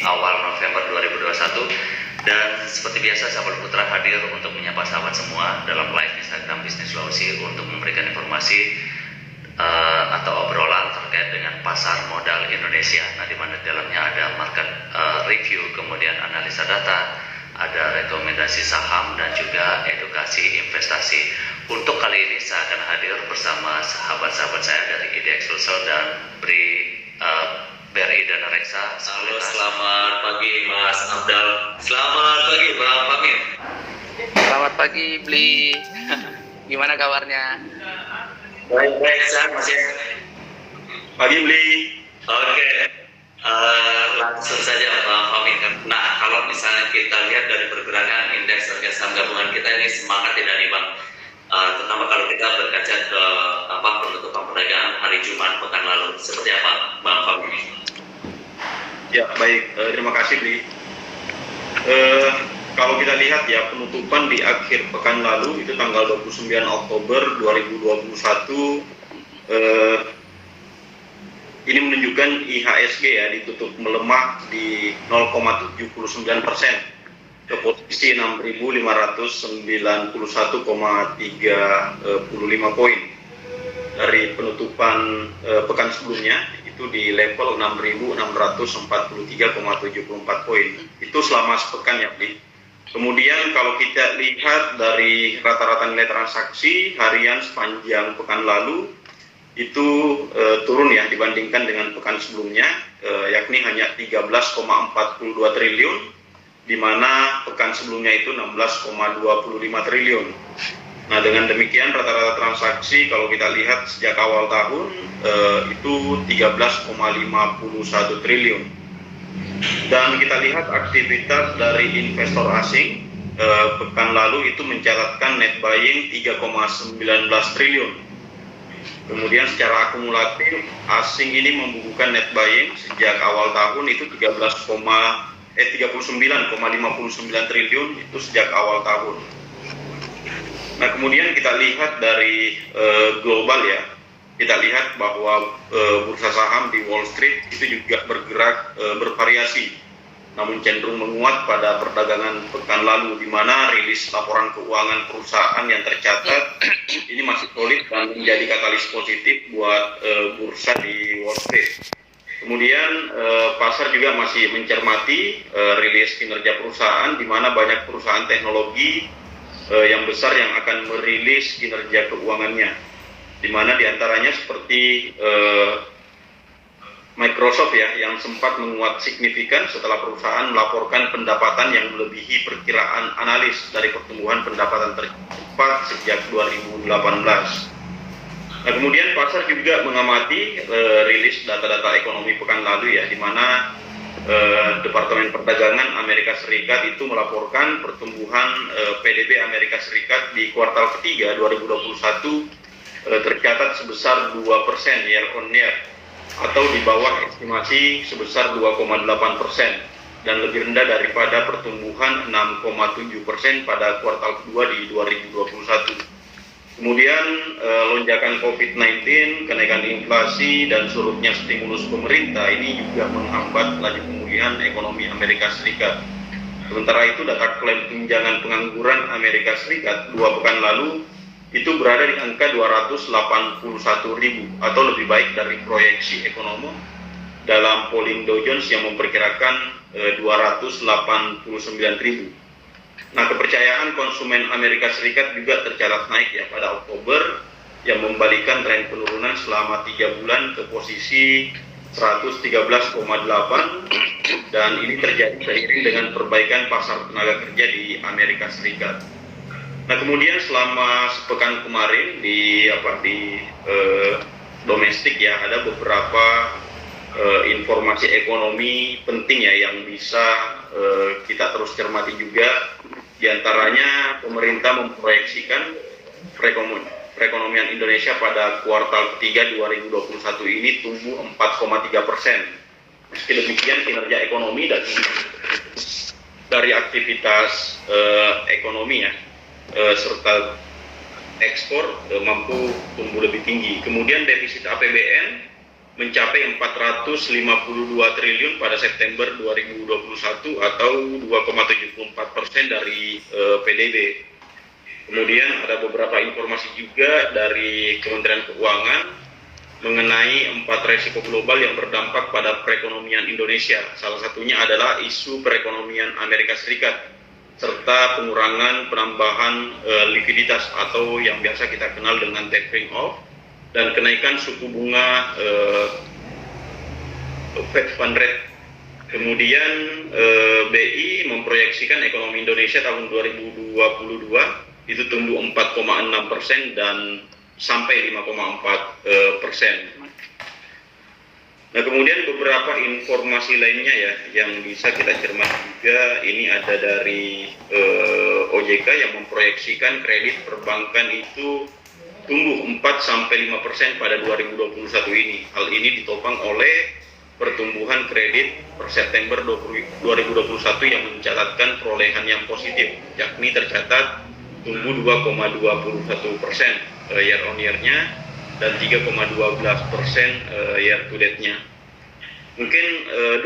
awal November 2021. Dan seperti biasa, Sahabat Putra hadir untuk menyapa sahabat semua dalam live Instagram Bisnis Sulawesi untuk memberikan informasi atau obrolan terkait dengan pasar modal Indonesia. Nah, di mana dalamnya ada market review, kemudian analisa data, ada rekomendasi saham dan juga edukasi investasi. Untuk kali ini saya akan hadir bersama sahabat-sahabat saya dari IDX Sulsel dan BRI Dana Reksa. Halo, selamat pagi Mas Abdal. Selamat pagi Bang Pamir. Selamat pagi Bli. Gimana kabarnya? Baik-baik, sehat Mas ya. Pagi Bli. Oke, langsung saja Bang Pamir. Nah, kalau misalnya kita lihat dari pergerakan indeks harga saham gabungan kita ini semangat tidak nih Bang? Terutama kalau kita berkaca ke penutupan perdagangan hari Jumat pekan lalu, seperti apa Bang Pamir? Ya baik, terima kasih Bli. Kalau kita lihat ya, penutupan di akhir pekan lalu itu tanggal 29 Oktober 2021 ini menunjukkan IHSG ya ditutup melemah di 0,79% ke posisi 6.591,35 poin. Dari penutupan pekan sebelumnya itu di level 6.643,74 poin. Itu selama sepekan ya Bli. Kemudian kalau kita lihat dari rata-rata nilai transaksi harian sepanjang pekan lalu itu turun ya dibandingkan dengan pekan sebelumnya, yakni hanya 13,42 triliun, di mana pekan sebelumnya itu 16,25 triliun. Nah, dengan demikian rata-rata transaksi kalau kita lihat sejak awal tahun itu 13,51 triliun. Dan kita lihat aktivitas dari investor asing pekan lalu itu mencatatkan net buying 3,19 triliun. Kemudian secara akumulatif asing ini membukukan net buying sejak awal tahun itu 39,59 triliun itu sejak awal tahun. Nah, kemudian kita lihat dari global ya, kita lihat bahwa bursa saham di Wall Street itu juga bergerak bervariasi, namun cenderung menguat pada perdagangan pekan lalu, di mana rilis laporan keuangan perusahaan yang tercatat ini masih solid dan menjadi katalis positif buat bursa di Wall Street. Kemudian pasar juga masih mencermati rilis kinerja perusahaan, di mana banyak perusahaan teknologi yang besar yang akan merilis kinerja keuangannya, di mana diantaranya seperti Microsoft ya yang sempat menguat signifikan setelah perusahaan melaporkan pendapatan yang melebihi perkiraan analis dari pertumbuhan pendapatan tercepat sejak 2018. Nah, kemudian pasar juga mengamati rilis data-data ekonomi pekan lalu ya, di mana Departemen Perdagangan Amerika Serikat itu melaporkan pertumbuhan PDB Amerika Serikat di kuartal ketiga 2021 tercatat sebesar 2% year on year, atau di bawah estimasi sebesar 2,8% dan lebih rendah daripada pertumbuhan 6,7% pada kuartal kedua di 2021. Kemudian lonjakan COVID-19, kenaikan inflasi, dan surutnya stimulus pemerintah ini juga menghambat laju pemulihan ekonomi Amerika Serikat. Sementara itu data klaim tunjangan pengangguran Amerika Serikat 2 pekan lalu itu berada di angka 281.000 atau lebih baik dari proyeksi ekonom dalam polling Dow Jones yang memperkirakan 289.000. Nah, kepercayaan konsumen Amerika Serikat juga tercatat naik ya pada Oktober, yang membalikan tren penurunan selama 3 bulan ke posisi 113,8, dan ini terjadi seiring dengan perbaikan pasar tenaga kerja di Amerika Serikat. Nah, kemudian selama sepekan kemarin di domestik ya ada beberapa informasi ekonomi penting ya yang bisa kita terus cermati juga. Di antaranya pemerintah memproyeksikan perekonomian Indonesia pada kuartal ketiga 2021 ini tumbuh 4,3%. Meski demikian kinerja ekonomi dari aktivitas ekonomi ya serta ekspor mampu tumbuh lebih tinggi. Kemudian defisit APBN mencapai 452 triliun pada September 2021 atau 2,74% dari PDB. Kemudian ada beberapa informasi juga dari Kementerian Keuangan mengenai 4 resiko global yang berdampak pada perekonomian Indonesia. Salah satunya adalah isu perekonomian Amerika Serikat serta pengurangan penambahan likuiditas atau yang biasa kita kenal dengan tapering off, dan kenaikan suku bunga Fed Fund Rate. Kemudian BI memproyeksikan ekonomi Indonesia tahun 2022 itu tumbuh 4,6% dan sampai 5,4%. Nah, kemudian beberapa informasi lainnya ya yang bisa kita cermati juga, ini ada dari OJK yang memproyeksikan kredit perbankan itu tumbuh 4-5% pada 2021 ini. Hal ini ditopang oleh pertumbuhan kredit per September 2021 yang mencatatkan perolehan yang positif, yakni tercatat tumbuh 2,21% year on year-nya dan 3,12% year to date-nya. Mungkin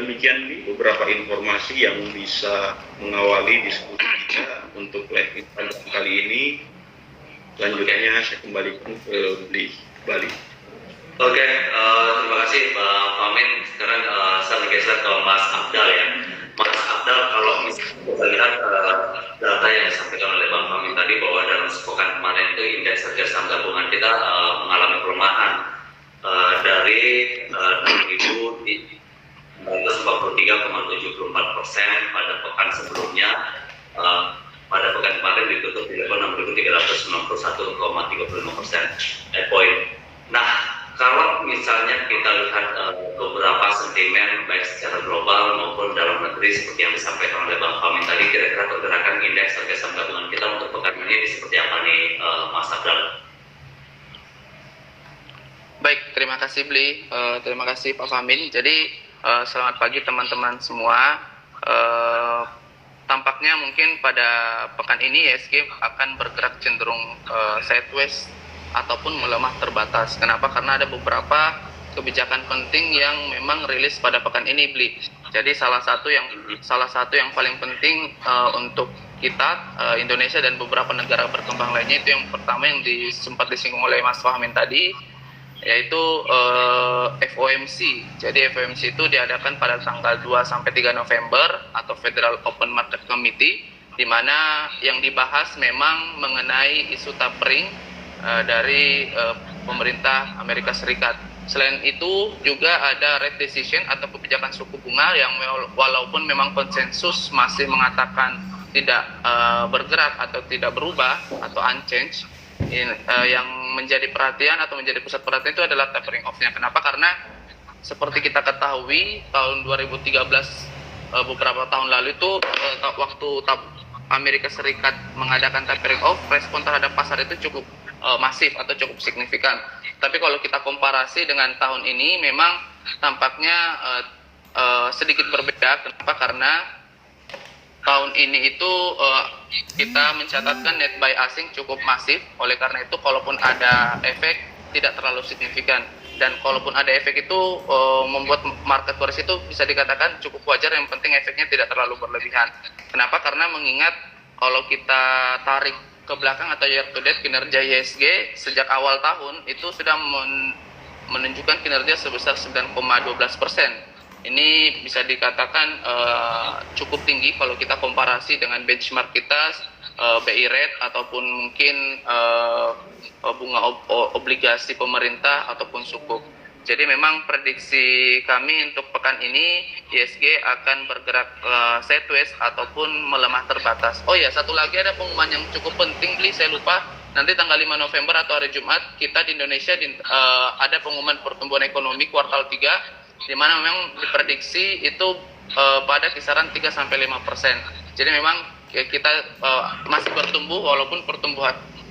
demikian beberapa informasi yang bisa mengawali diskusi kita untuk live Instagram kali ini. Selanjutnya saya kembalikan ke Bali. Oke, terima kasih Pak Famin. Sekarang saya bergeser ke Mas Afdal ya. Mas Afdal, kalau misalnya kita lihat data yang disampaikan oleh Bang Famin tadi bahwa dalam sepekan kemarin itu indeks harga saham gabungan kita mengalami pelemahan dari 6.143,74% pada pekan sebelumnya. Pada pekan kemarin ditutup di level 6.391,35% poin. Nah, kalau misalnya kita lihat beberapa sentimen baik secara global maupun dalam negeri seperti yang disampaikan oleh Bang Famin tadi, kira-kira pergerakan indeks harga saham gabungan kita untuk pekan ini seperti apa nih, Mas Abdal? Baik, terima kasih Bli, terima kasih Pak Famin. Jadi selamat pagi teman-teman semua. Tampaknya mungkin pada pekan ini IHSG akan bergerak cenderung sideways ataupun melemah terbatas. Kenapa? Karena ada beberapa kebijakan penting yang memang rilis pada pekan ini, Bli. Jadi salah satu yang paling penting untuk kita Indonesia dan beberapa negara berkembang lainnya, itu yang pertama yang sempat disinggung oleh Mas Famin tadi, yaitu FOMC. Jadi FOMC itu diadakan pada tanggal 2 sampai 3 November atau Federal Open Market Committee, di mana yang dibahas memang mengenai isu tapering dari pemerintah Amerika Serikat. Selain itu juga ada rate decision atau kebijakan suku bunga yang walaupun memang konsensus masih mengatakan tidak bergerak atau tidak berubah atau unchanged, yang menjadi perhatian atau menjadi pusat perhatian itu adalah tapering off-nya. Kenapa? Karena seperti kita ketahui tahun 2013 beberapa tahun lalu itu waktu Amerika Serikat mengadakan tapering off, respon terhadap pasar itu cukup masif atau cukup signifikan. Tapi kalau kita komparasi dengan tahun ini memang tampaknya sedikit berbeda. Kenapa? Karena tahun ini itu kita mencatatkan net buy asing cukup masif. Oleh karena itu kalaupun ada efek tidak terlalu signifikan, dan kalaupun ada efek itu membuat market worst itu bisa dikatakan cukup wajar. Yang penting efeknya tidak terlalu berlebihan. Kenapa? Karena mengingat kalau kita tarik ke belakang atau year to date, kinerja IHSG sejak awal tahun itu sudah menunjukkan kinerja sebesar 9,12%. Ini bisa dikatakan cukup tinggi kalau kita komparasi dengan benchmark kita, BI rate ataupun mungkin bunga obligasi pemerintah ataupun sukuk. Jadi memang prediksi kami untuk pekan ini IHSG akan bergerak sideways ataupun melemah terbatas. Oh ya, satu lagi ada pengumuman yang cukup penting, Bli, saya lupa. Nanti tanggal 5 November atau hari Jumat kita di Indonesia ada pengumuman pertumbuhan ekonomi kuartal 3, di mana memang diprediksi itu pada kisaran 3-5%. Jadi memang kita masih bertumbuh walaupun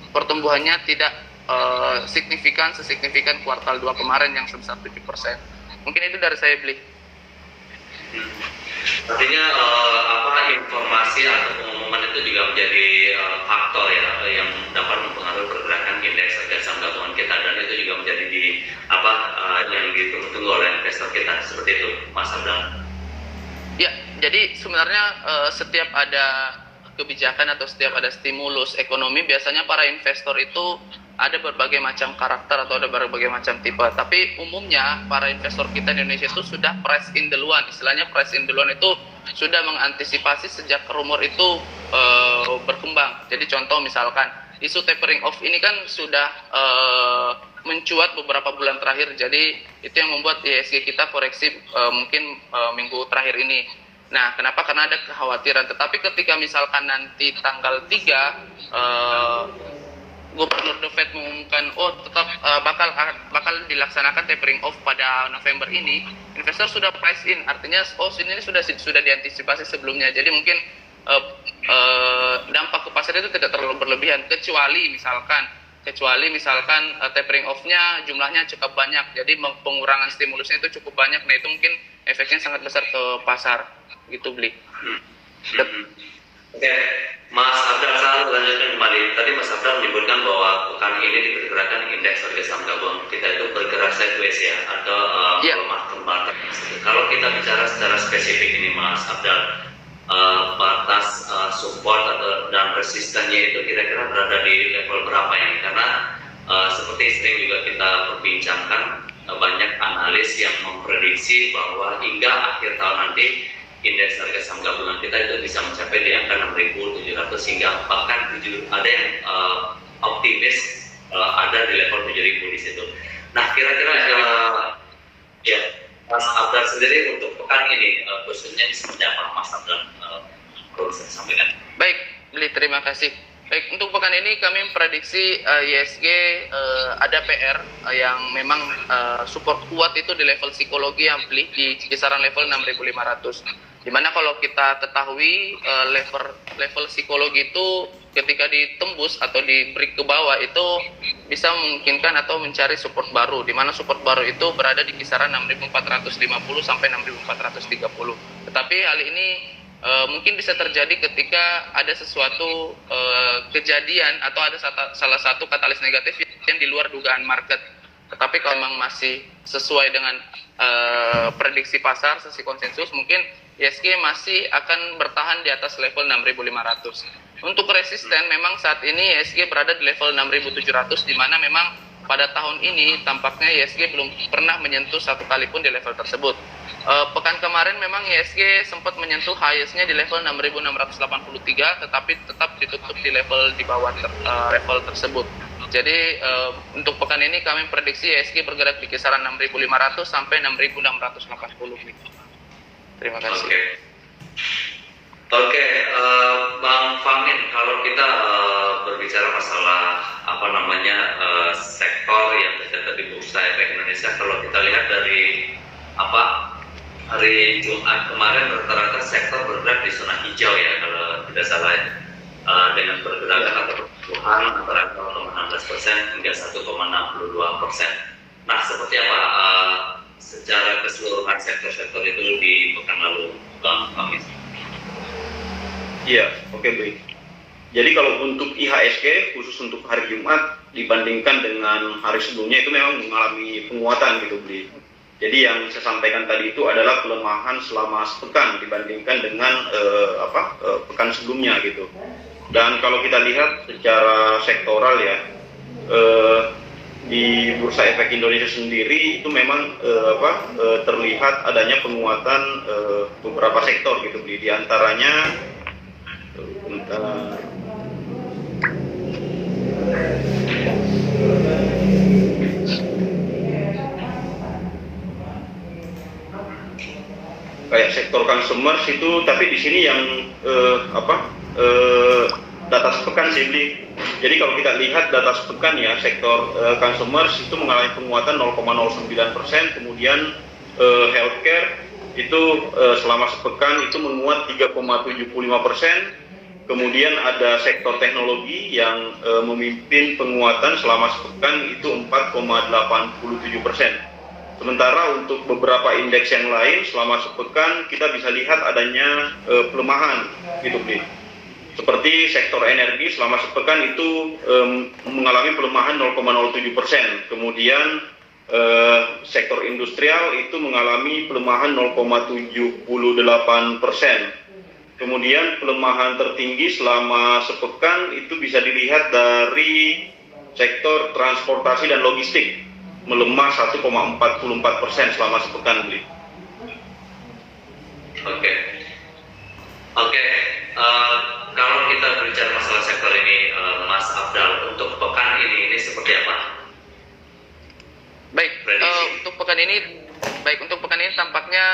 pertumbuhannya tidak sesignifikan kuartal 2 kemarin yang sebesar 7%. Mungkin itu dari saya, Bli. Artinya apa informasi atau pengumuman itu itu juga menjadi faktor ya yang dapat mempengaruhi pergerakan indeks harga saham gabungan kita, dan itu juga menjadi yang ditunggu-tunggu oleh investor kita, seperti itu, Mas Abdal. Ya, jadi sebenarnya setiap ada kebijakan atau setiap ada stimulus ekonomi, biasanya para investor itu ada berbagai macam karakter atau ada berbagai macam tipe. Tapi umumnya para investor kita di Indonesia itu sudah price in duluan. Istilahnya price in duluan itu sudah mengantisipasi sejak rumor itu berkembang. Jadi contoh misalkan isu tapering off ini kan sudah mencuat beberapa bulan terakhir. Jadi itu yang membuat IHSG kita koreksi mungkin minggu terakhir ini. Nah, kenapa? Karena ada kekhawatiran. Tetapi ketika misalkan nanti tanggal 3 Gubernur The Fed mengumumkan tetap bakal dilaksanakan tapering off pada November ini, investor sudah price in, artinya ini sudah diantisipasi sebelumnya. Jadi mungkin dampak ke pasar itu tidak terlalu berlebihan, kecuali misalkan tapering off-nya jumlahnya cukup banyak, jadi pengurangan stimulusnya itu cukup banyak. Nah, itu mungkin efeknya sangat besar ke pasar gitu, Bli. Oke, Mas Abdal, saya lanjutkan kembali. Tadi Mas Abdal menyebutkan bahwa pekan ini diperkirakan indeks harga saham gabungan kita itu bergerak sideways ya, atau melemah kembali. Kalau kita bicara secara spesifik ini, Mas Abdal, batas support dan resistennya itu kira-kira berada di level berapa ya? Karena seperti sering juga kita perbincangkan, banyak analis yang memprediksi bahwa hingga akhir tahun nanti indeks harga saham gabungan kita itu bisa mencapai di angka 6.700 hingga bahkan ada yang optimis ada di level 7.000 di situ. Nah, kira-kira ya Mas Abdal sendiri untuk pekan ini khususnya seperti apa, Mas Abdal, perlu saya sampaikan? Baik, Bli, terima kasih. Baik, untuk pekan ini kami memprediksi IHSG ada PR yang memang support kuat itu di level psikologi yang Bli di kisaran level 6.500. Dimana kalau kita ketahui level psikologi itu ketika ditembus atau di break ke bawah itu bisa memungkinkan atau mencari support baru, dimana support baru itu berada di kisaran 6.450 sampai 6.430. Tetapi hal ini mungkin bisa terjadi ketika ada sesuatu kejadian atau ada salah satu katalis negatif yang di luar dugaan market. Tetapi kalau memang masih sesuai dengan prediksi pasar, sesi konsensus, mungkin IHSG masih akan bertahan di atas level 6.500. Untuk resisten memang saat ini IHSG berada di level 6.700, di mana memang pada tahun ini tampaknya IHSG belum pernah menyentuh satu kali pun di level tersebut. Pekan kemarin memang IHSG sempat menyentuh highest-nya di level 6.683, tetapi tetap ditutup di level di bawah level tersebut. Jadi untuk pekan ini kami prediksi IHSG bergerak di kisaran 6.500 sampai 6.680. Terima kasih. Oke, Bang Famin, kalau kita berbicara masalah sektor yang tercatat di Bursa Efek Indonesia, kalau kita lihat dari hari Jumat kemarin rata-rata sektor bergerak di zona hijau ya, kalau tidak salah, dengan pergerakan atau pertumbuhan antara 0,16% hingga 1,62%. Nah, seperti apa secara keseluruhan sektor-sektor itu di pekan lalu, Bang Famin? Iya, oke, baik. Jadi kalau untuk IHSG khusus untuk hari Jumat dibandingkan dengan hari sebelumnya itu memang mengalami penguatan gitu, Bli. Jadi yang saya sampaikan tadi itu adalah pelemahan selama sepekan dibandingkan dengan pekan sebelumnya gitu. Dan kalau kita lihat secara sektoral ya, di Bursa Efek Indonesia sendiri itu memang terlihat adanya penguatan beberapa sektor gitu, Bli. Di antaranya kayak sektor consumer itu, tapi di sini yang data sepekan sih, Bli. Jadi kalau kita lihat data sepekan ya, sektor consumer itu mengalami penguatan 0,09%, kemudian healthcare itu selama sepekan itu menguat 3,75%. Kemudian ada sektor teknologi yang memimpin penguatan selama sepekan itu 4,87%. Sementara untuk beberapa indeks yang lain selama sepekan kita bisa lihat adanya pelemahan gitu, Bli. Seperti sektor energi selama sepekan itu mengalami pelemahan 0,07%. Kemudian sektor industrial itu mengalami pelemahan 0,78%. Kemudian pelemahan tertinggi selama sepekan itu bisa dilihat dari sektor transportasi dan logistik, melemah 1,44% selama sepekan, Bli. Oke. Kalau kita berbicara masalah sektor ini, Mas Afdal, untuk pekan ini seperti apa? Baik, untuk pekan ini tampaknya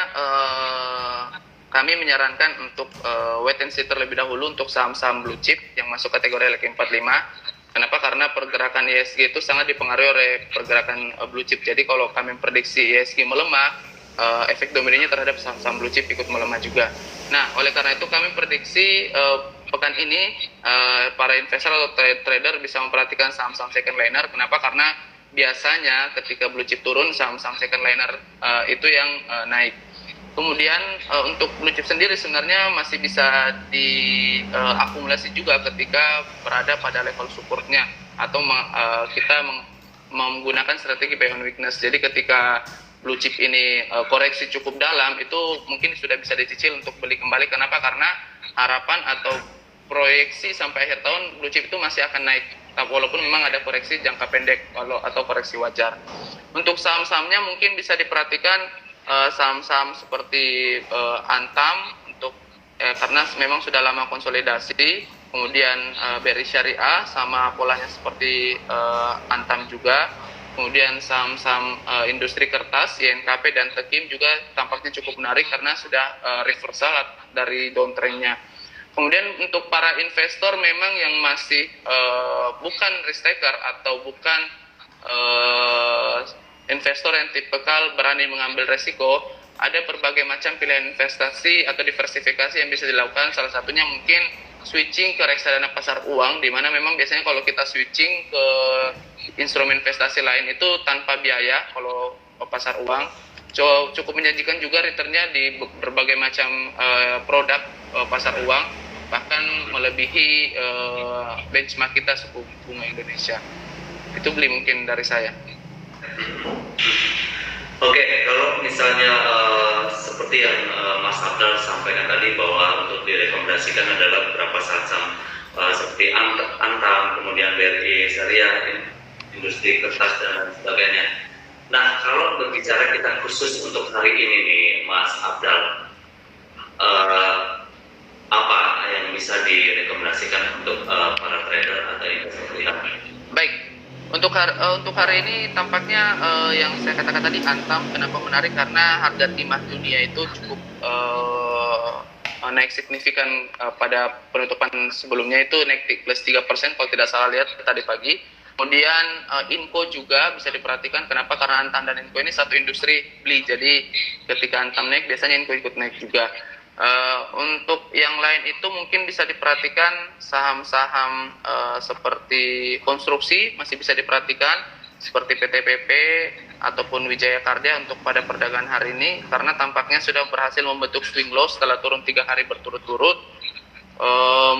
kami menyarankan untuk wait and see terlebih dahulu untuk saham-saham blue chip yang masuk kategori LQ45. Kenapa? Karena pergerakan ISG itu sangat dipengaruhi oleh pergerakan blue chip. Jadi kalau kami prediksi ISG melemah, efek dominanya terhadap saham-saham blue chip ikut melemah juga. Nah, oleh karena itu kami prediksi pekan ini para investor atau trader bisa memperhatikan saham-saham second liner. Kenapa? Karena biasanya ketika blue chip turun, saham-saham second liner itu yang naik. Kemudian untuk blue chip sendiri sebenarnya masih bisa diakumulasi juga ketika berada pada level supportnya atau kita menggunakan strategi buy on weakness. Jadi ketika blue chip ini koreksi cukup dalam, itu mungkin sudah bisa dicicil untuk beli kembali. Kenapa? Karena harapan atau proyeksi sampai akhir tahun blue chip itu masih akan naik, walaupun memang ada koreksi jangka pendek atau koreksi wajar. Untuk saham-sahamnya mungkin bisa diperhatikan saham-saham seperti Antam untuk karena memang sudah lama konsolidasi. Kemudian BRI Syariah sama polanya seperti Antam juga. Kemudian saham-saham industri kertas, YNKP dan Tekim juga tampaknya cukup menarik karena sudah reversal dari downtrend-nya. Kemudian untuk para investor memang yang masih bukan risk taker atau bukan investor yang tipikal berani mengambil resiko, ada berbagai macam pilihan investasi atau diversifikasi yang bisa dilakukan. Salah satunya mungkin switching ke reksadana pasar uang, di mana memang biasanya kalau kita switching ke instrumen investasi lain itu tanpa biaya. Kalau pasar uang cukup menjanjikan juga returnnya di berbagai macam produk pasar uang, bahkan melebihi benchmark kita suku bunga Indonesia. Itu beli mungkin dari saya. Oke, kalau misalnya seperti yang Mas Afdal sampaikan tadi bahwa untuk direkomendasikan adalah beberapa saham seperti Antam, kemudian BRI Syariah, industri kertas dan sebagainya. Nah, kalau berbicara kita khusus untuk hari ini nih, Mas Afdal, apa yang bisa direkomendasikan untuk para trader atau investor? Baik. Untuk hari ini tampaknya yang saya katakan tadi Antam kenapa menarik karena harga timah dunia itu cukup naik signifikan pada penutupan sebelumnya itu naik plus 3% kalau tidak salah lihat tadi pagi. Kemudian Inco juga bisa diperhatikan kenapa karena Antam dan Inco ini satu industri beli, jadi ketika Antam naik biasanya Inco ikut naik juga. Untuk yang lain itu mungkin bisa diperhatikan saham-saham seperti konstruksi masih bisa diperhatikan seperti PTPP ataupun Wijaya Karya untuk pada perdagangan hari ini karena tampaknya sudah berhasil membentuk swing low setelah turun 3 hari berturut-turut.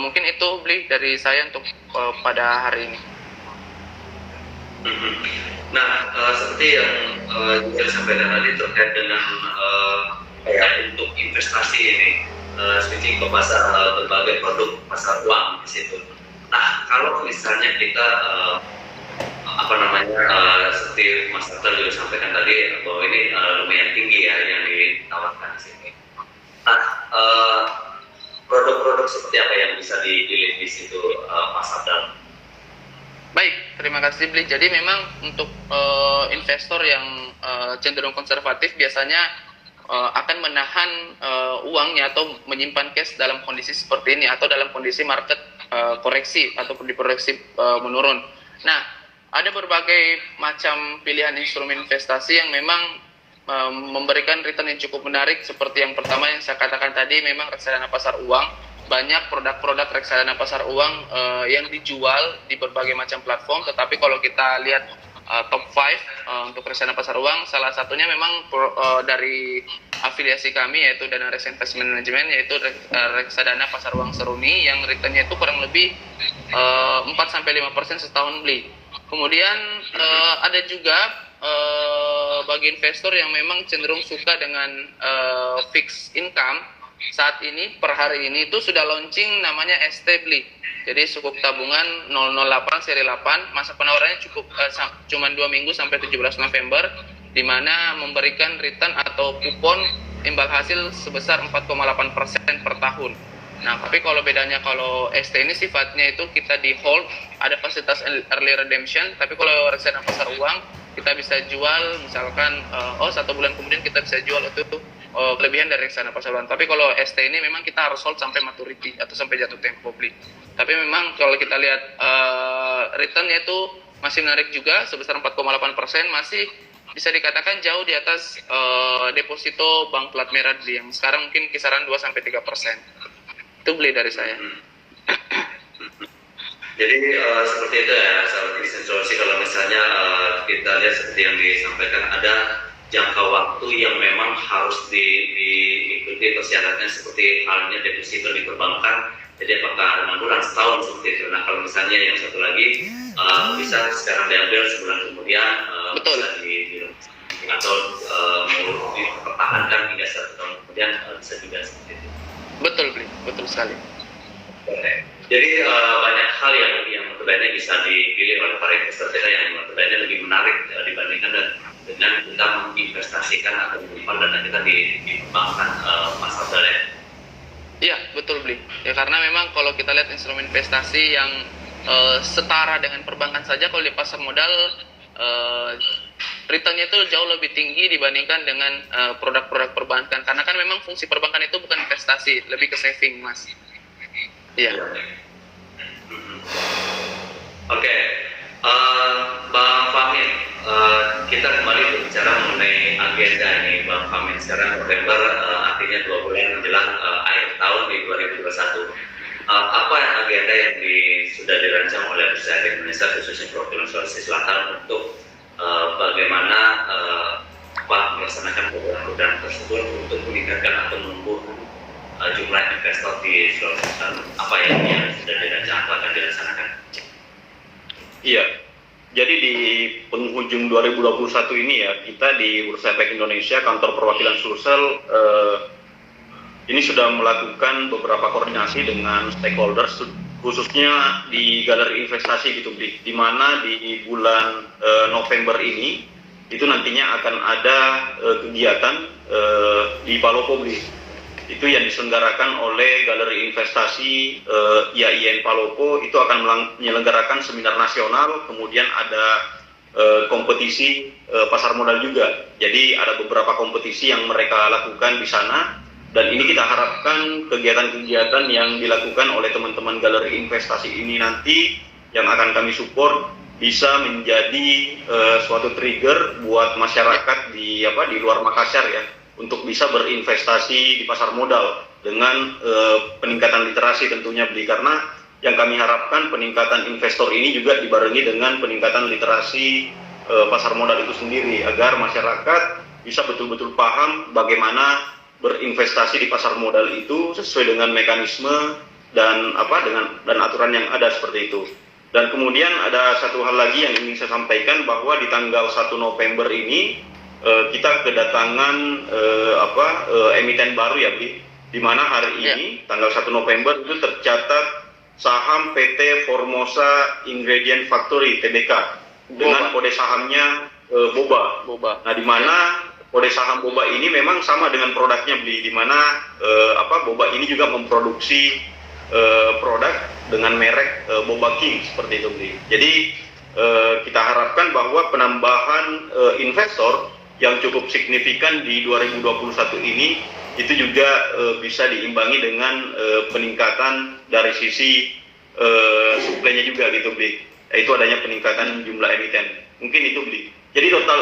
Mungkin itu beli dari saya untuk pada hari ini. Nah, seperti yang juga disampaikan tadi terkait dengan untuk investasi ini switching ke pasar berbagai produk pasar uang di situ. Nah, kalau misalnya kita seperti Mas Afdal juga sampaikan tadi bahwa ini lumayan tinggi ya yang ditawarkan di sini. Nah, produk-produk seperti apa yang bisa dipilih di situ, Mas Afdal? Baik, terima kasih Bli. Jadi memang untuk investor yang cenderung konservatif biasanya akan menahan uangnya atau menyimpan cash dalam kondisi seperti ini atau dalam kondisi market koreksi ataupun diproyeksi menurun. Nah, ada berbagai macam pilihan instrumen investasi yang memang memberikan return yang cukup menarik seperti yang pertama yang saya katakan tadi memang reksadana pasar uang. Banyak produk-produk reksadana pasar uang yang dijual di berbagai macam platform, tetapi kalau kita lihat top 5 untuk reksadana pasar uang. Salah satunya memang dari afiliasi kami, yaitu Dana Reksa Investment Management, yaitu reksadana pasar uang Seruni yang returnnya itu kurang lebih 4-5% setahun beli. Kemudian ada juga bagi investor yang memang cenderung suka dengan fixed income. Saat ini per hari ini itu sudah launching namanya ST Beli. Jadi sukuk tabungan 008 seri 8, masa penawarannya cukup cuma 2 minggu sampai 17 November, di mana memberikan return atau kupon imbal hasil sebesar 4,8% per tahun. Nah, tapi kalau bedanya kalau ST ini sifatnya itu kita di hold, ada fasilitas early redemption, tapi kalau reksadana pasar uang kita bisa jual misalkan 1 bulan kemudian kita bisa jual itu kelebihan dari reksadana pasar uang. Tapi kalau ST ini memang kita harus hold sampai maturity atau sampai jatuh tempo beli. Tapi memang kalau kita lihat returnnya itu masih menarik juga sebesar 4,8%, masih bisa dikatakan jauh di atas deposito bank plat merah yang sekarang mungkin kisaran 2-3%. Itu beli dari saya. Jadi seperti itu ya, sahabat bisnis solusi. Kalau misalnya kita lihat seperti yang disampaikan, ada jangka waktu yang memang harus diikuti persyaratannya seperti halnya deposito di perbankan. Jadi apakah 6 bulan, setahun seperti itu. Nah kalau misalnya yang satu lagi bisa sekarang diambil sebulan kemudian bisa atau dipertahankan hingga 1 tahun kemudian bisa juga seperti itu. Betul sekali. Jadi banyak hal yang notabene bisa dipilih oleh para investor kita yang notabene lebih menarik dibandingkan dengan kita menginvestasikan atau menyimpan dana kita di perbankan pasar modal. Iya, betul beli. Ya karena memang kalau kita lihat instrumen investasi yang setara dengan perbankan saja, kalau di pasar modal returnnya itu jauh lebih tinggi dibandingkan dengan produk-produk perbankan. Karena kan memang fungsi perbankan itu bukan investasi, lebih ke saving, Mas. Iya. Oke, Bang Fahmi, kita kembali berbicara mengenai agenda ini, Bang Fahmi. Sekarang November, artinya 2 bulan menjelang akhir tahun di 2021. Apa agenda yang sudah dirancang oleh Bursa Efek Indonesia khususnya Provinsi Sulawesi Selatan untuk bagaimana melaksanakan program tersebut untuk meningkatkan atau menumbuhkan jumlah investor di Sulawesi Selatan? Apa yang sudah dirancang atau akan dilaksanakan? Iya, jadi di penghujung 2021 ini ya, kita di Bursa Efek Indonesia, kantor perwakilan Sulsel, ini sudah melakukan beberapa koordinasi dengan stakeholders, khususnya di galeri investasi gitu, di mana di bulan November ini, itu nantinya akan ada kegiatan di Palopo beli. Itu yang diselenggarakan oleh Galeri Investasi IAIN Palopo, itu akan menyelenggarakan seminar nasional, kemudian ada kompetisi pasar modal juga. Jadi ada beberapa kompetisi yang mereka lakukan di sana, dan ini kita harapkan kegiatan-kegiatan yang dilakukan oleh teman-teman Galeri Investasi ini nanti yang akan kami support bisa menjadi suatu trigger buat masyarakat di luar Makassar ya, untuk bisa berinvestasi di pasar modal dengan peningkatan literasi tentunya beli, karena yang kami harapkan peningkatan investor ini juga dibarengi dengan peningkatan literasi pasar modal itu sendiri, agar masyarakat bisa betul-betul paham bagaimana berinvestasi di pasar modal itu sesuai dengan mekanisme dan aturan yang ada seperti itu. Dan kemudian ada satu hal lagi yang ingin saya sampaikan, bahwa di tanggal 1 November ini kita kedatangan emiten baru ya, di mana hari ini tanggal 1 November itu tercatat saham PT Formosa Ingredient Factory Tbk dengan kode sahamnya Boba. Nah, di mana kode saham Boba ini memang sama dengan produknya beli, di mana Boba ini juga memproduksi produk dengan merek Boba King seperti itu beli. Jadi kita harapkan bahwa penambahan investor yang cukup signifikan di 2021 ini itu juga bisa diimbangi dengan peningkatan dari sisi suplainya juga gitu beli. Itu adanya peningkatan jumlah emiten. Mungkin itu beli. Jadi total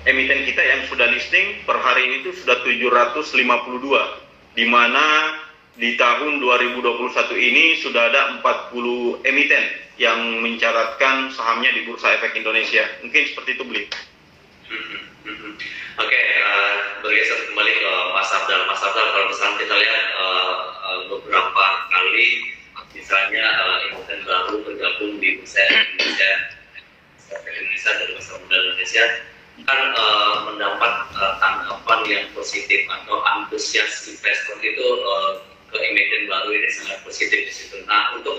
emiten kita yang sudah listing per hari ini itu sudah 752, di mana di tahun 2021 ini sudah ada 40 emiten yang mencatatkan sahamnya di Bursa Efek Indonesia. Mungkin seperti itu, Bli. Oke, bergeser kembali ke Mas Afdal. Mas Afdal, kalau misalnya kita lihat beberapa kali misalnya emiten baru bergabung di Bursa Indonesia dari Pasar Modal Indonesia kan mendapat tanggapan yang positif atau antusias investor itu ke emiten baru ini sangat positif di situ. Nah, untuk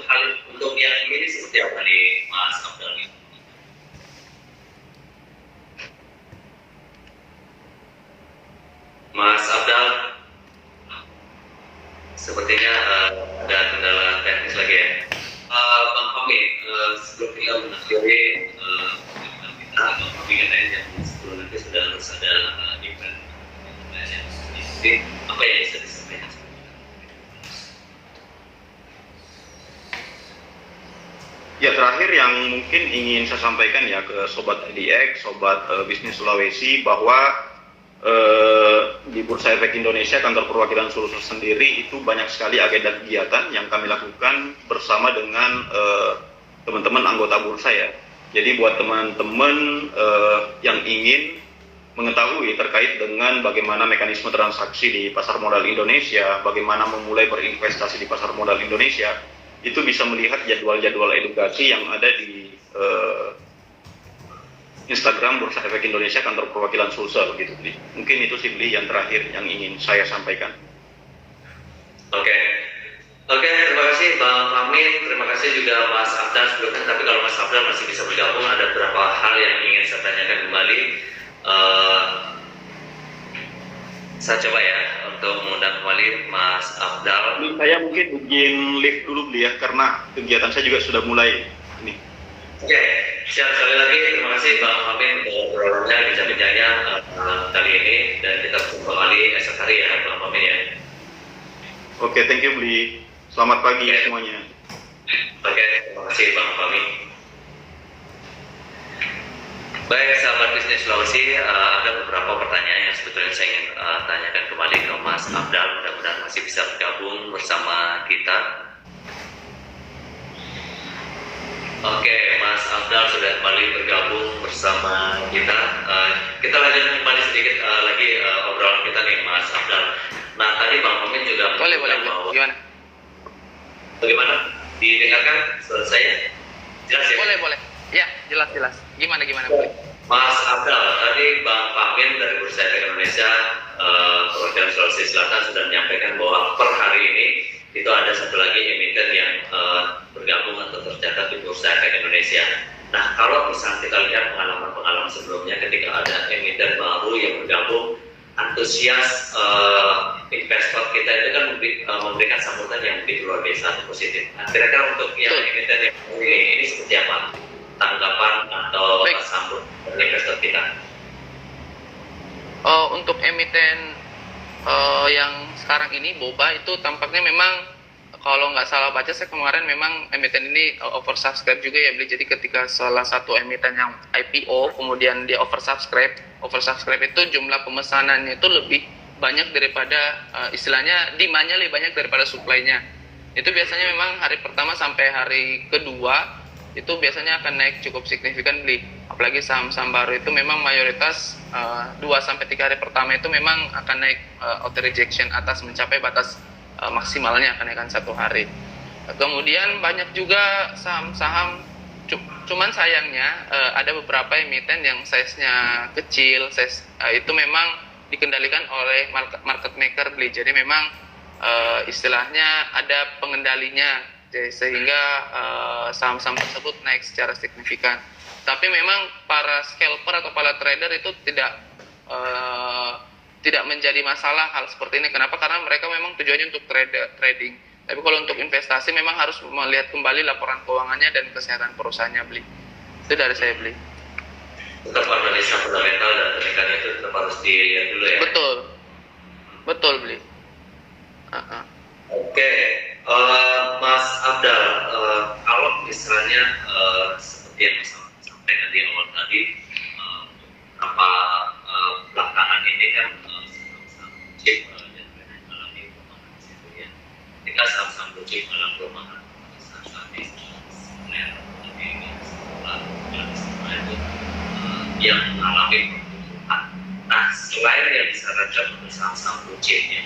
yang ini seperti apa nih, Mas Afdal? Mas Afdal, sepertinya ada kendala teknis lagi ya. Bang Fahmi, sebelum kita mengakhiri kita, Bang Fahmi katanya jam 10 nanti sudah harus ada event. Jadi, apa yang bisa disampaikan? Ya, terakhir yang mungkin ingin saya sampaikan ya ke Sobat IDX, Sobat Bisnis Sulawesi, bahwa di Bursa Efek Indonesia kantor perwakilan Sulsel sendiri itu banyak sekali agenda kegiatan yang kami lakukan bersama dengan teman-teman anggota bursa ya. Jadi buat teman-teman yang ingin mengetahui terkait dengan bagaimana mekanisme transaksi di pasar modal Indonesia, bagaimana memulai berinvestasi di pasar modal Indonesia, itu bisa melihat jadwal-jadwal edukasi yang ada di Instagram Bursa Efek Indonesia kantor perwakilan Sulsel gitu, Bli. Mungkin itu sih, Bli, yang terakhir yang ingin saya sampaikan. Oke, terima kasih Bang Fahmi, terima kasih juga Mas Afdal sebelumnya. Tapi kalau Mas Afdal masih bisa bergabung, ada beberapa hal yang ingin saya tanyakan kembali. Saya coba ya untuk mengundang kembali Mas Afdal. Saya mungkin izin live dulu, Bli, ya, karena kegiatan saya juga sudah mulai ini. Oke, siap. Sekali lagi terima kasih Bang Fahmi untuk obrolannya, bincang-bincangnya kali ini, dan kita bertemu kembali esok hari ya Bang Fahmi ya. Oke, thank you, Bli. Selamat pagi semuanya. Oke, terima kasih Bang Fahmi. Baik, sahabat bisnis Sulawesi, ada beberapa pertanyaan yang sebetulnya saya ingin tanyakan kembali ke Mas Afdal. Mudah-mudahan masih bisa bergabung bersama kita. Oke, Mas Afdal sudah kembali bergabung bersama kita. Kita lanjutkan kembali sedikit lagi obrolan kita nih, Mas Afdal. Nah, tadi Bang Fahmi juga Boleh. bahwa Gimana? bagaimana? Didengarkan suara saya? Jelas ya? Boleh. Ya, jelas. Gimana boleh? Mas Afdal, tadi Bang Fahmi dari Bursa Efek Indonesia perwakilan Sulawesi Selatan sudah menyampaikan bahwa per hari ini itu ada satu lagi emiten yang bergabung atau tercatat di Bursa Efek Indonesia. Nah, kalau misalnya kita lihat pengalaman-pengalaman sebelumnya ketika ada emiten baru yang bergabung, antusias investor kita itu kan memberikan sambutan yang begitu luar biasa atau positif. Nah, kira-kira untuk yang emiten yang ini seperti apa tanggapan atau sambut dari investor kita? Untuk emiten yang sekarang ini boba itu tampaknya memang kalau nggak salah baca saya kemarin memang emiten ini oversubscribe juga ya, Beli. Jadi ketika salah satu emiten yang IPO kemudian dia oversubscribe itu jumlah pemesanannya itu lebih banyak daripada istilahnya demand-nya lebih banyak daripada supply-nya. Itu biasanya memang hari pertama sampai hari kedua itu biasanya akan naik cukup signifikan, Beli. Apalagi saham-saham baru itu memang mayoritas 2-3 hari pertama itu memang akan naik auto rejection atas mencapai batas maksimalnya kenaikan 1 hari. Kemudian banyak juga saham-saham, cuman sayangnya ada beberapa emiten yang size-nya kecil, itu memang dikendalikan oleh market maker, Beli. Jadi memang istilahnya ada pengendalinya, sehingga saham-saham tersebut naik secara signifikan. Tapi memang para scalper atau para trader itu tidak menjadi masalah hal seperti ini. Kenapa? Karena mereka memang tujuannya untuk trading. Tapi kalau untuk investasi memang harus melihat kembali laporan keuangannya dan kesehatan perusahaannya, Beli. Itu dari saya, Beli. Tetap analisa fundamental dan teknikalnya itu tetap harus dilihat dulu ya. Betul, Beli. Oke, Mas Afdal, kalau misalnya seperti yang saya sampaikan di awal tadi, beberapa belakangan ini kan chip dan mengalami potongan situ ya. ketika saham-saham blue chip dalam pelemahan saham-saham di itu yang mengalami pertumbuhan. Nah, selain yang disarankan untuk saham-saham blue chip yang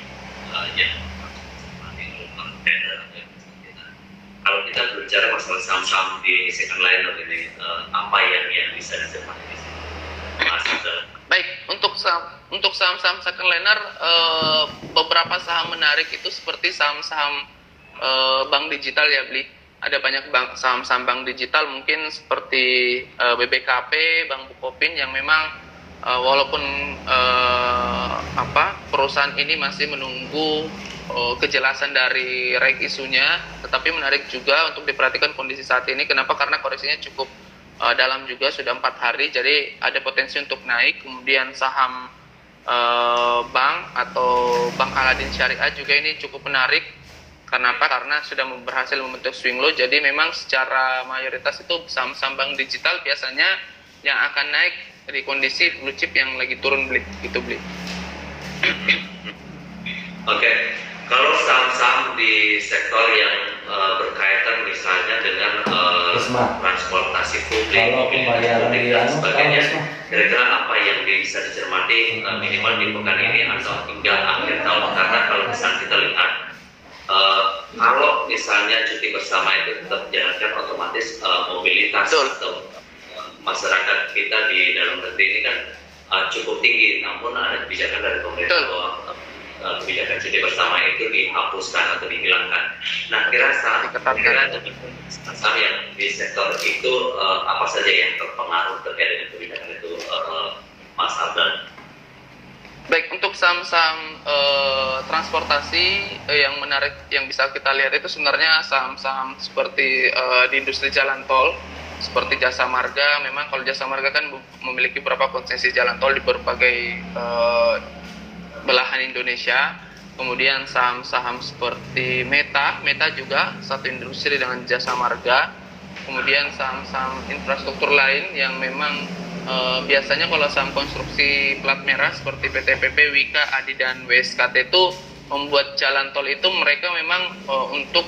kalau kita berbicara masalah saham-saham di second liner ini, apa yang bisa dicermati di sini? Baik, untuk saham-saham second liner, beberapa saham menarik itu seperti saham-saham bank digital ya, Bli. Ada banyak saham-saham bank digital mungkin seperti BBKP, Bank Bukopin yang memang walaupun perusahaan ini masih menunggu kejelasan dari reg isunya, tetapi menarik juga untuk diperhatikan kondisi saat ini. Kenapa? Karena koreksinya cukup dalam juga, sudah 4 hari, jadi ada potensi untuk naik. Kemudian saham bank atau Bank Aladin Syariah juga ini cukup menarik. Kenapa? Karena sudah berhasil membentuk swing low, jadi memang secara mayoritas itu saham-saham bank digital biasanya yang akan naik di kondisi blue chip yang lagi turun, Bli. Gitu, Bli. Oke. Kalau saham-saham di sektor yang berkaitan misalnya dengan transportasi publik, mobilitas dan sebagainya, kira-kira apa yang bisa dicermati minimal di pekan ini atau hingga akhir tahun? Karena kalau misalnya kita lihat, kalau misalnya cuti bersama itu tetap dijalankan, otomatis mobilitas atau masyarakat kita di dalam negeri ini kan cukup tinggi, namun ada kebijakan dari pemerintah bahwa kebijakan cuti bersama itu dihapuskan atau dihilangkan. Nah, kira saham yang di sektor itu apa saja yang terpengaruh terkait dengan kebijakan itu, Mas Abdan? Baik, untuk saham-saham transportasi yang menarik yang bisa kita lihat itu sebenarnya saham-saham seperti di industri jalan tol, seperti Jasa Marga. Memang kalau Jasa Marga kan memiliki beberapa konsesi jalan tol di berbagai belahan Indonesia. Kemudian saham-saham seperti Meta juga satu industri dengan Jasa Marga. Kemudian saham-saham infrastruktur lain yang memang biasanya kalau saham konstruksi plat merah seperti PTPP, Wika, Adi dan WSKT itu membuat jalan tol itu mereka memang untuk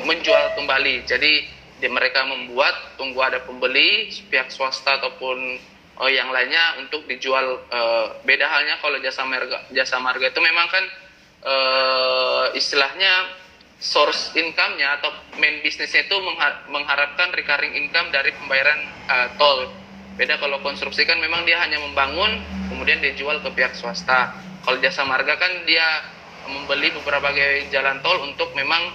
menjual kembali. Jadi mereka membuat, tunggu ada pembeli pihak swasta ataupun yang lainnya untuk dijual. Beda halnya kalau jasa marga itu memang kan istilahnya source income-nya atau main bisnisnya itu mengharapkan recurring income dari pembayaran tol. Beda kalau konstruksi kan memang dia hanya membangun kemudian dijual ke pihak swasta. Kalau jasa marga kan dia membeli beberapa jalan tol untuk memang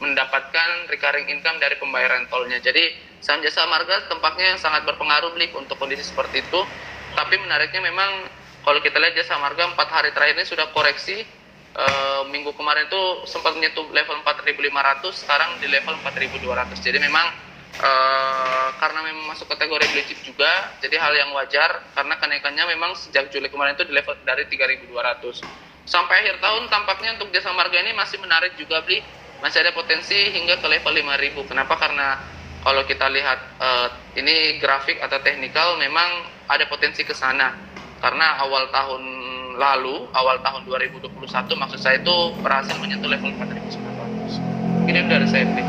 mendapatkan recurring income dari pembayaran tolnya. Jadi saham jasa marga tampaknya sangat berpengaruh, Blik, untuk kondisi seperti itu. Tapi menariknya memang kalau kita lihat jasa marga 4 hari terakhir ini sudah koreksi. Minggu kemarin itu sempat menyentuh level 4.500, sekarang di level 4.200. Jadi memang karena memang masuk kategori blue chip juga, jadi hal yang wajar karena kenaikannya memang sejak Juli kemarin itu di level dari 3.200. Sampai akhir tahun tampaknya untuk jasa marga ini masih menarik juga, Bli. Masih ada potensi hingga ke level 5.000. Kenapa? Karena kalau kita lihat ini grafik atau teknikal memang ada potensi ke sana. Karena awal tahun 2021 maksud saya itu berhasil menyentuh level 4.900. Ini dari saya, Bli.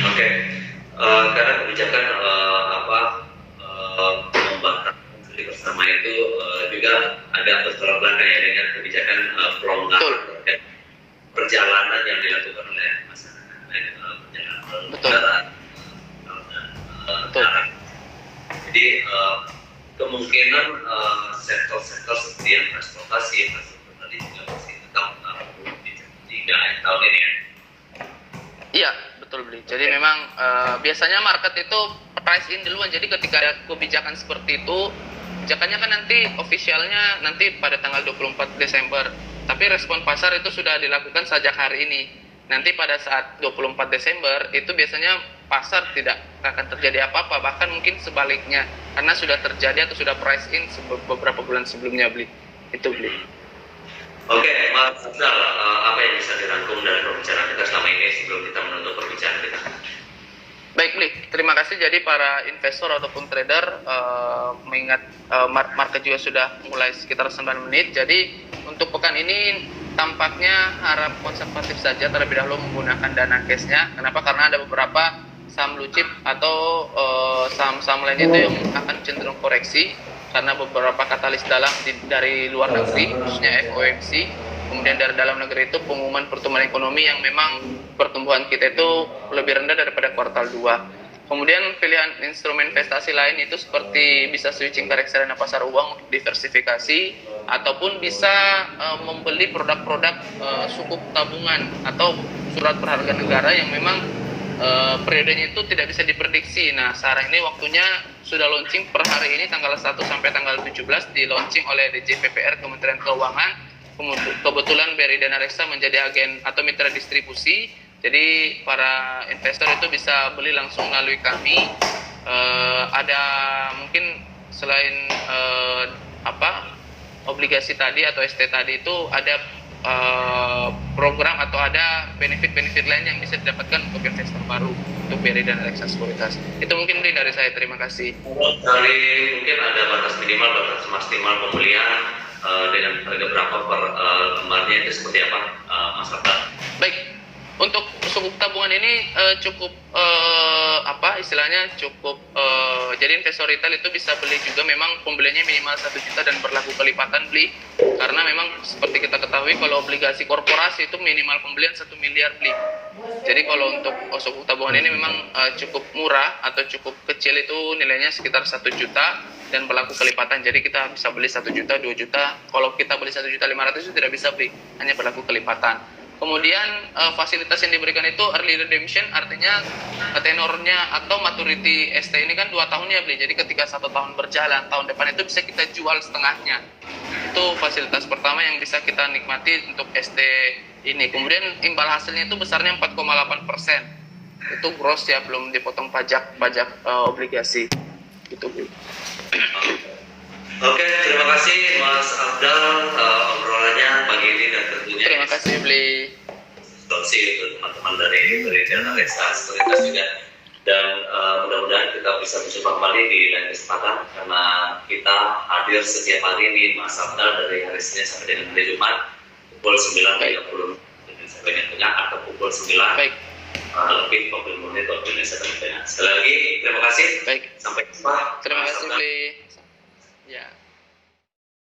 Oke. Karena kebijakan membatasi cuti bersama itu juga agak bertolak belakang ya dengan kebijakan pelonggaran terkait perjalanan yang dilakukan oleh masyarakat, perjalanan darat. Jadi kemungkinan sektor-sektor seperti yang transportasi, infrastruktur tadi juga masih tetap di tahun ini ya. Iya, betul, Bli. Jadi memang biasanya market itu price in duluan. Jadi ketika ada kebijakan seperti itu, kebijakannya kan nanti officialnya nanti pada tanggal 24 Desember. Tapi respon pasar itu sudah dilakukan sejak hari ini. Nanti pada saat 24 Desember itu biasanya pasar tidak akan terjadi apa-apa, bahkan mungkin sebaliknya karena sudah terjadi atau sudah price in beberapa bulan sebelumnya, Bli. Itu, Bli. Oke, Mas Abdal, apa yang bisa dirangkum dari pembicaraan kita selama ini sebelum kita menutup perbincangan kita? Baik, Bli. Terima kasih. Jadi para investor ataupun trader mengingat market juga sudah mulai sekitar 9 menit. Jadi untuk pekan ini tampaknya harap konservatif saja terlebih dahulu menggunakan dana cash-nya. Kenapa? Karena ada beberapa saham blue chip atau saham-saham lain itu yang akan cenderung koreksi karena beberapa katalis dalam dari luar negeri, khususnya FOMC. Kemudian dari dalam negeri itu pengumuman pertumbuhan ekonomi yang memang pertumbuhan kita itu lebih rendah daripada kuartal 2. Kemudian pilihan instrumen investasi lain itu seperti bisa switching ke reksadana pasar uang untuk diversifikasi, ataupun bisa membeli produk-produk sukuk tabungan atau surat berharga negara yang memang periodenya itu tidak bisa diprediksi. Nah, sekarang ini waktunya sudah launching per hari ini tanggal 1 sampai tanggal 17 di launching oleh DJPPR Kementerian Keuangan. Kebetulan BRI Dana Reksa menjadi agen atau mitra distribusi. Jadi para investor itu bisa beli langsung melalui kami. Ada mungkin selain obligasi tadi atau ST tadi itu ada program atau ada benefit-benefit lain yang bisa didapatkan untuk investor baru untuk BRI Dana Reksa Sekuritas. Itu mungkin dari saya. Terima kasih. Dari mungkin ada batas minimal, batas maksimal pembelian dengan harga berapa per lembarnya itu seperti apa, Mas Abdal? Baik, untuk sukuk tabungan ini cukup cukup jadi investor retail itu bisa beli juga, memang pembeliannya minimal 1 juta dan berlaku kelipatan beli, karena memang seperti kita ketahui kalau obligasi korporasi itu minimal pembelian 1 miliar beli. Jadi kalau untuk sukuk tabungan ini memang cukup murah atau cukup kecil, itu nilainya sekitar 1 juta dan berlaku kelipatan. Jadi kita bisa beli 1 juta, 2 juta. Kalau kita beli 1.500.000 itu tidak bisa beli, hanya berlaku kelipatan. Kemudian fasilitas yang diberikan itu early redemption, artinya tenornya atau maturity ST ini kan 2 tahun ya beli. Jadi ketika 1 tahun berjalan, tahun depan itu bisa kita jual setengahnya. Itu fasilitas pertama yang bisa kita nikmati untuk ST ini. Kemudian imbal hasilnya itu besarnya 4,8%. Itu gross ya, belum dipotong pajak obligasi. Itu Bu. Oke, terima kasih Mas Abdal obrolannya pagi ini, dan tentunya Terima kasih Bli. instruksi untuk teman-teman dari Dana Reksa Sekuritas juga. Dan mudah-mudahan kita bisa berjumpa kembali di lain kesempatan, karena kita hadir setiap hari di Mas Abdal dari hari Senin sampai dengan hari Jumat pukul 9.30 sampai dengan atau pukul 9 Baik. lebih 20 menit waktu Indonesia Tengah. Sekali lagi terima kasih. Baik. Sampai jumpa. Terima Mas kasih Abdal. Bli. Ya.